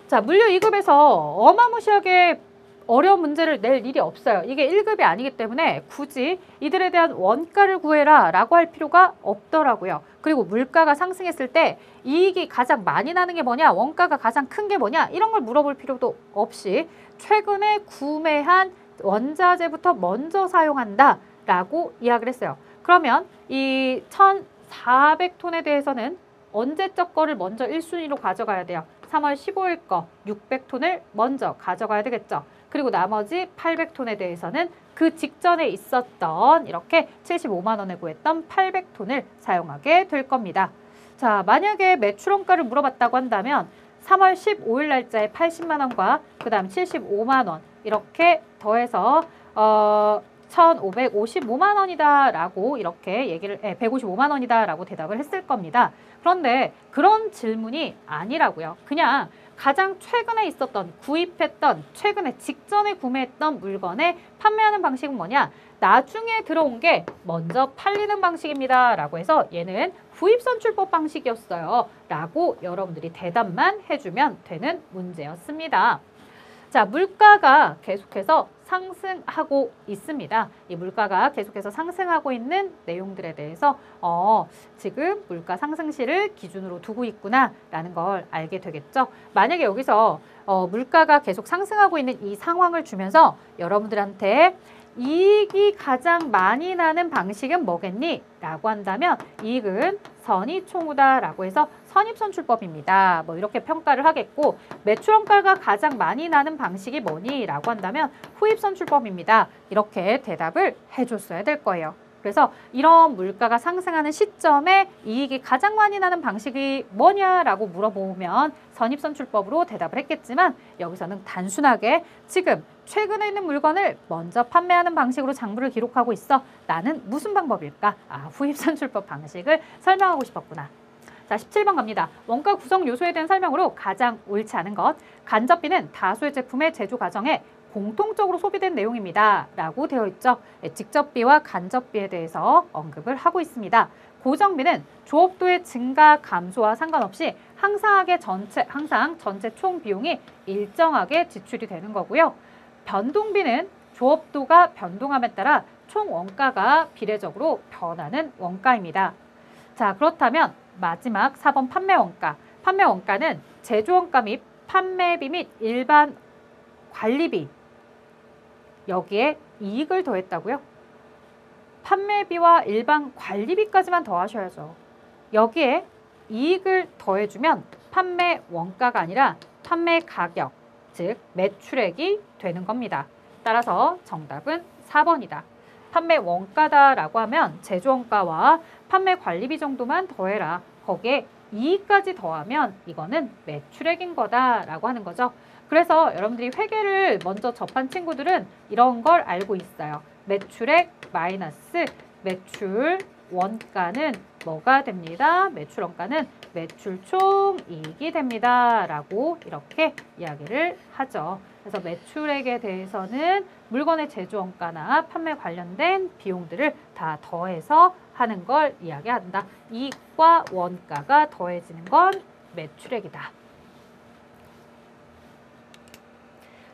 자, 물류 2급에서 어마무시하게 어려운 문제를 낼 일이 없어요. 이게 1급이 아니기 때문에 굳이 이들에 대한 원가를 구해라 라고 할 필요가 없더라고요. 그리고 물가가 상승했을 때 이익이 가장 많이 나는 게 뭐냐, 원가가 가장 큰 게 뭐냐, 이런 걸 물어볼 필요도 없이 최근에 구매한 원자재부터 먼저 사용한다 라고 이야기를 했어요. 그러면 이 1,400톤에 대해서는 언제적 거를 먼저 1순위로 가져가야 돼요. 3월 15일 거 600톤을 먼저 가져가야 되겠죠. 그리고 나머지 800톤에 대해서는 그 직전에 있었던 이렇게 75만 원에 구했던 800톤을 사용하게 될 겁니다. 자, 만약에 매출원가를 물어봤다고 한다면 3월 15일 날짜에 80만 원과 그 다음 75만 원 이렇게 더해서 1,555만 원이다 라고 이렇게 얘기를 155만 원이다 라고 대답을 했을 겁니다. 그런데 그런 질문이 아니라고요. 그냥 가장 최근에 있었던, 구입했던, 최근에 직전에 구매했던 물건에 판매하는 방식은 뭐냐? 나중에 들어온 게 먼저 팔리는 방식입니다 라고 해서 얘는 후입선출법 방식이었어요 라고 여러분들이 대답만 해주면 되는 문제였습니다. 자, 물가가 계속해서 상승하고 있습니다. 이 물가가 계속해서 상승하고 있는 내용들에 대해서 지금 물가 상승시를 기준으로 두고 있구나 라는 걸 알게 되겠죠. 만약에 여기서 물가가 계속 상승하고 있는 이 상황을 주면서 여러분들한테 이익이 가장 많이 나는 방식은 뭐겠니? 라고 한다면 이익은 선의총우다 라고 해서 선입선출법입니다. 뭐 이렇게 평가를 하겠고, 매출원가가 가장 많이 나는 방식이 뭐니? 라고 한다면 후입선출법입니다. 이렇게 대답을 해줬어야 될 거예요. 그래서 이런 물가가 상승하는 시점에 이익이 가장 많이 나는 방식이 뭐냐라고 물어보면 선입선출법으로 대답을 했겠지만 여기서는 단순하게 지금 최근에 있는 물건을 먼저 판매하는 방식으로 장부를 기록하고 있어. 나는 무슨 방법일까? 후입선출법 방식을 설명하고 싶었구나. 자, 17번 갑니다. 원가 구성 요소에 대한 설명으로 가장 옳지 않은 것. 간접비는 다수의 제품의 제조 과정에 공통적으로 소비된 내용입니다. 라고 되어 있죠. 직접비와 간접비에 대해서 언급을 하고 있습니다. 고정비는 조업도의 증가, 감소와 상관없이 항상 전체 총 비용이 일정하게 지출이 되는 거고요. 변동비는 조업도가 변동함에 따라 총 원가가 비례적으로 변하는 원가입니다. 자, 그렇다면 마지막 4번 판매원가. 판매원가는 제조원가 및 판매비 및 일반 관리비, 여기에 이익을 더했다고요? 판매비와 일반 관리비까지만 더하셔야죠. 여기에 이익을 더해주면 판매 원가가 아니라 판매 가격, 즉 매출액이 되는 겁니다. 따라서 정답은 4번이다. 판매 원가다라고 하면 제조 원가와 판매 관리비 정도만 더해라. 거기에 이익까지 더하면 이거는 매출액인 거다라고 하는 거죠. 그래서 여러분들이 회계를 먼저 접한 친구들은 이런 걸 알고 있어요. 매출액 마이너스 매출 원가는 뭐가 됩니다? 매출 원가는 매출 총이익이 됩니다. 라고 이렇게 이야기를 하죠. 그래서 매출액에 대해서는 물건의 제조 원가나 판매 관련된 비용들을 다 더해서 하는 걸 이야기한다. 이익과 원가가 더해지는 건 매출액이다.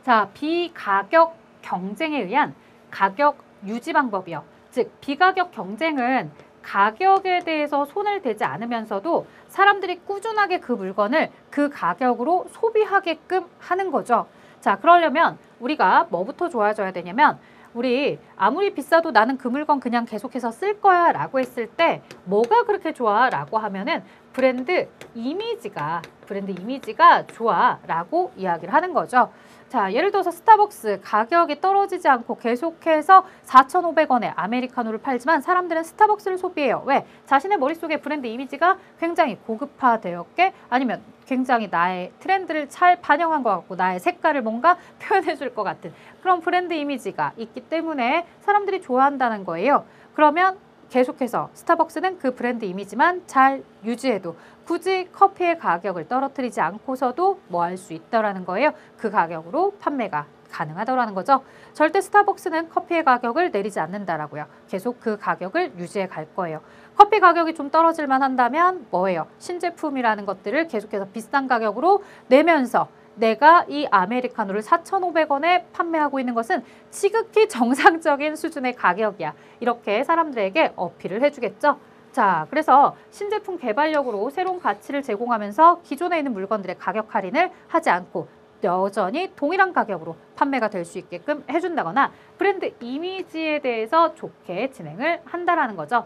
자, 비가격 경쟁에 의한 가격 유지 방법이요. 즉, 비가격 경쟁은 가격에 대해서 손을 대지 않으면서도 사람들이 꾸준하게 그 물건을 그 가격으로 소비하게끔 하는 거죠. 자, 그러려면 우리가 뭐부터 좋아져야 되냐면 우리 아무리 비싸도 나는 그 물건 그냥 계속해서 쓸 거야 라고 했을 때 뭐가 그렇게 좋아 라고 하면은 브랜드 이미지가 좋아 라고 이야기를 하는 거죠. 자, 예를 들어서 스타벅스 가격이 떨어지지 않고 계속해서 4,500원에 아메리카노를 팔지만 사람들은 스타벅스를 소비해요. 왜? 자신의 머릿속에 브랜드 이미지가 굉장히 고급화되었게 아니면 굉장히 나의 트렌드를 잘 반영한 것 같고 나의 색깔을 뭔가 표현해 줄 것 같은 그런 브랜드 이미지가 있기 때문에 사람들이 좋아한다는 거예요. 그러면 계속해서 스타벅스는 그 브랜드 이미지만 잘 유지해도 굳이 커피의 가격을 떨어뜨리지 않고서도 뭐 할 수 있다라는 거예요. 그 가격으로 판매가 가능하다라는 거죠. 절대 스타벅스는 커피의 가격을 내리지 않는다라고요. 계속 그 가격을 유지해 갈 거예요. 커피 가격이 좀 떨어질만 한다면 뭐예요? 신제품이라는 것들을 계속해서 비싼 가격으로 내면서 내가 이 아메리카노를 4,500원에 판매하고 있는 것은 지극히 정상적인 수준의 가격이야. 이렇게 사람들에게 어필을 해주겠죠. 자, 그래서 신제품 개발력으로 새로운 가치를 제공하면서 기존에 있는 물건들의 가격 할인을 하지 않고 여전히 동일한 가격으로 판매가 될 수 있게끔 해준다거나 브랜드 이미지에 대해서 좋게 진행을 한다라는 거죠.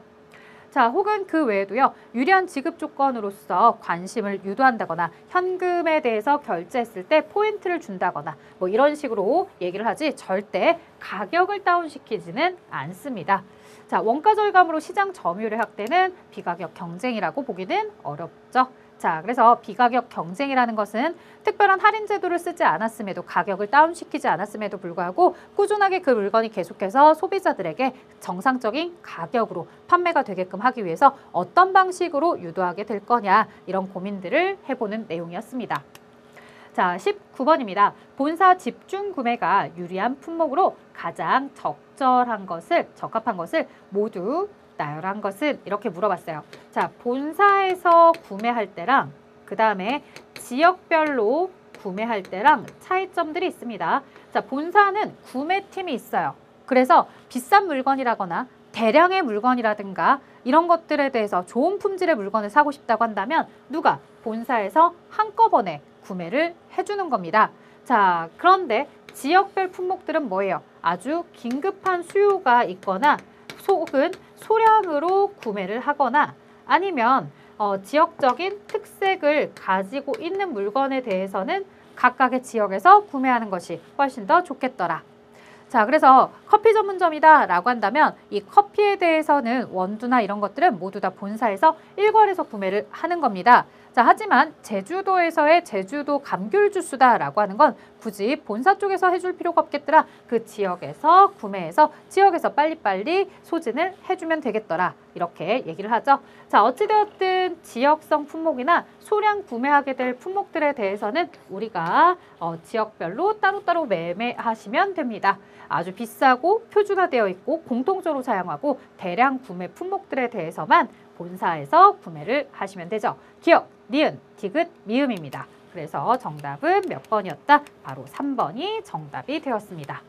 자, 혹은 그 외에도요. 유리한 지급 조건으로서 관심을 유도한다거나 현금에 대해서 결제했을 때 포인트를 준다거나 뭐 이런 식으로 얘기를 하지 절대 가격을 다운시키지는 않습니다. 자, 원가 절감으로 시장 점유율의 확대는 비가격 경쟁이라고 보기는 어렵죠. 자, 그래서 비가격 경쟁이라는 것은 특별한 할인 제도를 쓰지 않았음에도 가격을 다운시키지 않았음에도 불구하고 꾸준하게 그 물건이 계속해서 소비자들에게 정상적인 가격으로 판매가 되게끔 하기 위해서 어떤 방식으로 유도하게 될 거냐 이런 고민들을 해보는 내용이었습니다. 자, 19번입니다. 본사 집중 구매가 유리한 품목으로 가장 적합한 것을 모두 나열한 것은 이렇게 물어봤어요. 자, 본사에서 구매할 때랑 그 다음에 지역별로 구매할 때랑 차이점들이 있습니다. 자, 본사는 구매팀이 있어요. 그래서 비싼 물건이라거나 대량의 물건이라든가 이런 것들에 대해서 좋은 품질의 물건을 사고 싶다고 한다면 누가? 본사에서 한꺼번에 구매를 해주는 겁니다. 자, 그런데 지역별 품목들은 뭐예요? 아주 긴급한 수요가 있거나 혹은 소량으로 구매를 하거나 아니면 지역적인 특색을 가지고 있는 물건에 대해서는 각각의 지역에서 구매하는 것이 훨씬 더 좋겠더라. 자, 그래서 커피 전문점이다 라고 한다면 이 커피에 대해서는 원두나 이런 것들은 모두 다 본사에서 일괄해서 구매를 하는 겁니다. 자, 하지만 제주도에서의 제주도 감귤 주스다 라고 하는 건 굳이 본사 쪽에서 해줄 필요가 없겠더라. 그 지역에서 구매해서 지역에서 빨리빨리 소진을 해주면 되겠더라. 이렇게 얘기를 하죠. 자, 어찌되었든 지역성 품목이나 소량 구매하게 될 품목들에 대해서는 우리가 지역별로 따로따로 매매하시면 됩니다. 아주 비싸고 표준화되어 있고 공통적으로 사용하고 대량 구매 품목들에 대해서만 본사에서 구매를 하시면 되죠. 기억, 니은, 디귿, 미음입니다. 그래서 정답은 몇 번이었다? 바로 3번이 정답이 되었습니다.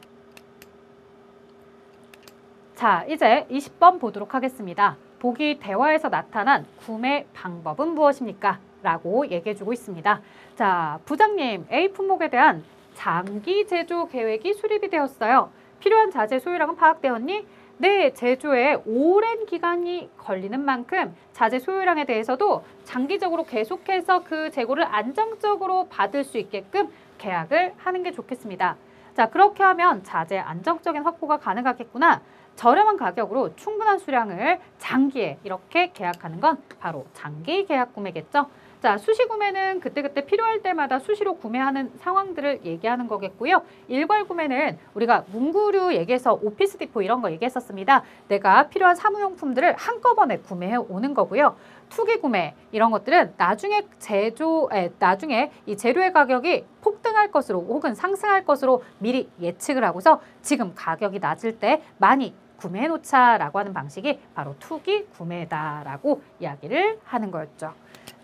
자, 이제 20번 보도록 하겠습니다. 보기 대화에서 나타난 구매 방법은 무엇입니까? 라고 얘기해주고 있습니다. 자, 부장님, A 품목에 대한 장기 제조 계획이 수립이 되었어요. 필요한 자재 소유량은 파악되었니? 네, 제조에 오랜 기간이 걸리는 만큼 자재 소유량에 대해서도 장기적으로 계속해서 그 재고를 안정적으로 받을 수 있게끔 계약을 하는 게 좋겠습니다. 자, 그렇게 하면 자재 안정적인 확보가 가능하겠구나. 저렴한 가격으로 충분한 수량을 장기에 이렇게 계약하는 건 바로 장기 계약 구매겠죠. 자, 수시 구매는 그때그때 필요할 때마다 수시로 구매하는 상황들을 얘기하는 거겠고요. 일괄 구매는 우리가 문구류 얘기해서 오피스 디포 이런 거 얘기했었습니다. 내가 필요한 사무용품들을 한꺼번에 구매해 오는 거고요. 투기 구매 이런 것들은 나중에 이 재료의 가격이 폭등할 것으로 혹은 상승할 것으로 미리 예측을 하고서 지금 가격이 낮을 때 많이 구매해 놓자라고 하는 방식이 바로 투기 구매다라고 이야기를 하는 거였죠.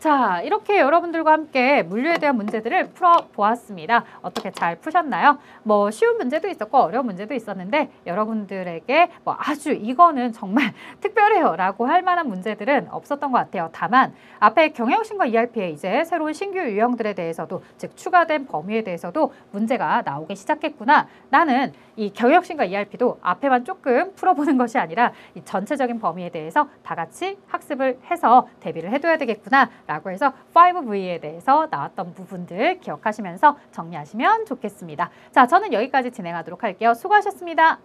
자, 이렇게 여러분들과 함께 물류에 대한 문제들을 풀어보았습니다. 어떻게 잘 푸셨나요? 뭐 쉬운 문제도 있었고 어려운 문제도 있었는데 여러분들에게 뭐 아주 이거는 정말 특별해요 라고 할 만한 문제들은 없었던 것 같아요. 다만 앞에 경영신과 ERP의 이제 새로운 신규 유형들에 대해서도 즉 추가된 범위에 대해서도 문제가 나오기 시작했구나. 나는 이 경영신과 ERP도 앞에만 조금 풀어보는 것이 아니라 이 전체적인 범위에 대해서 다 같이 학습을 해서 대비를 해둬야 되겠구나 라고 해서 5V에 대해서 나왔던 부분들 기억하시면서 정리하시면 좋겠습니다. 자, 저는 여기까지 진행하도록 할게요. 수고하셨습니다.